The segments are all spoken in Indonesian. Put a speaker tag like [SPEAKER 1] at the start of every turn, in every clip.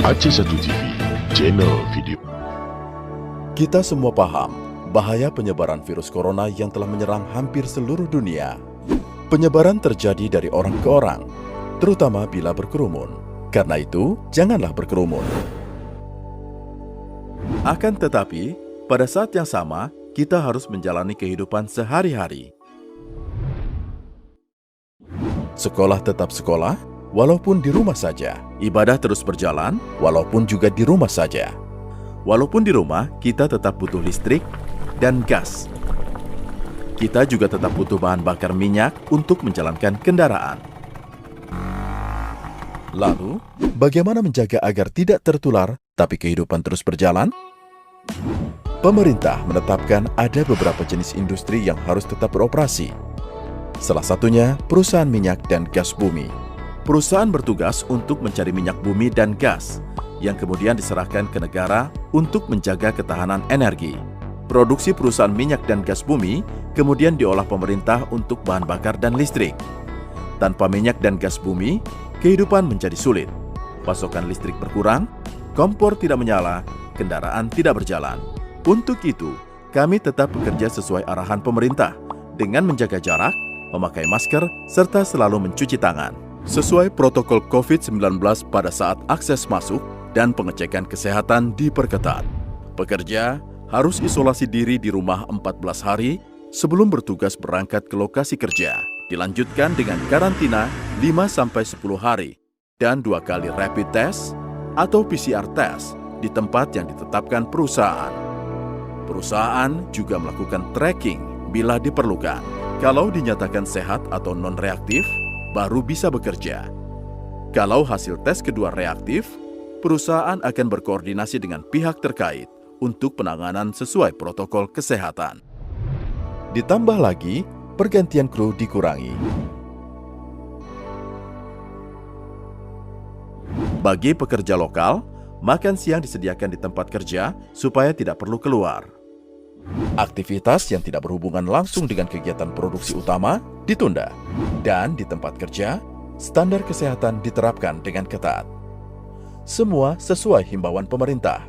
[SPEAKER 1] Aceh 1 TV, channel video.
[SPEAKER 2] Kita semua paham bahaya penyebaran virus corona yang telah menyerang hampir seluruh dunia. Penyebaran terjadi dari orang ke orang, terutama bila berkerumun. Karena itu, janganlah berkerumun. Akan tetapi, pada saat yang sama, kita harus menjalani kehidupan sehari-hari. Sekolah tetap sekolah, walaupun di rumah saja. Ibadah terus berjalan, walaupun juga di rumah saja. Walaupun di rumah, kita tetap butuh listrik dan gas. Kita juga tetap butuh bahan bakar minyak untuk menjalankan kendaraan. Lalu, bagaimana menjaga agar tidak tertular, tapi kehidupan terus berjalan? Pemerintah menetapkan ada beberapa jenis industri yang harus tetap beroperasi. Salah satunya perusahaan minyak dan gas bumi. Perusahaan bertugas untuk mencari minyak bumi dan gas, yang kemudian diserahkan ke negara untuk menjaga ketahanan energi. Produksi perusahaan minyak dan gas bumi kemudian diolah pemerintah untuk bahan bakar dan listrik. Tanpa minyak dan gas bumi, kehidupan menjadi sulit. Pasokan listrik berkurang, kompor tidak menyala, kendaraan tidak berjalan. Untuk itu, kami tetap bekerja sesuai arahan pemerintah dengan menjaga jarak, memakai masker, serta selalu mencuci tangan. Sesuai protokol COVID-19 pada saat akses masuk dan pengecekan kesehatan diperketat. Pekerja harus isolasi diri di rumah 14 hari sebelum bertugas berangkat ke lokasi kerja. Dilanjutkan dengan karantina 5-10 hari dan 2 kali rapid test atau PCR test di tempat yang ditetapkan perusahaan. Perusahaan juga melakukan tracking bila diperlukan. Kalau dinyatakan sehat atau non-reaktif, baru bisa bekerja. Kalau hasil tes kedua reaktif, perusahaan akan berkoordinasi dengan pihak terkait untuk penanganan sesuai protokol kesehatan. Ditambah lagi, pergantian kru dikurangi. Bagi pekerja lokal, makan siang disediakan di tempat kerja supaya tidak perlu keluar. Aktivitas yang tidak berhubungan langsung dengan kegiatan produksi utama ditunda. Dan di tempat kerja, standar kesehatan diterapkan dengan ketat. Semua sesuai himbauan pemerintah.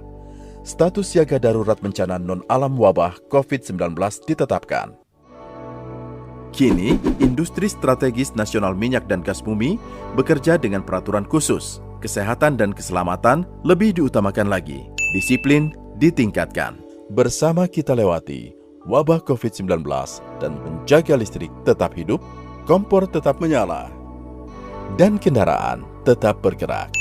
[SPEAKER 2] Status siaga darurat bencana non-alam wabah COVID-19 ditetapkan. Kini, industri strategis nasional minyak dan gas bumi bekerja dengan peraturan khusus. Kesehatan dan keselamatan lebih diutamakan lagi. Disiplin ditingkatkan. Bersama kita lewati wabah COVID-19 dan menjaga listrik tetap hidup, kompor tetap menyala, dan kendaraan tetap bergerak.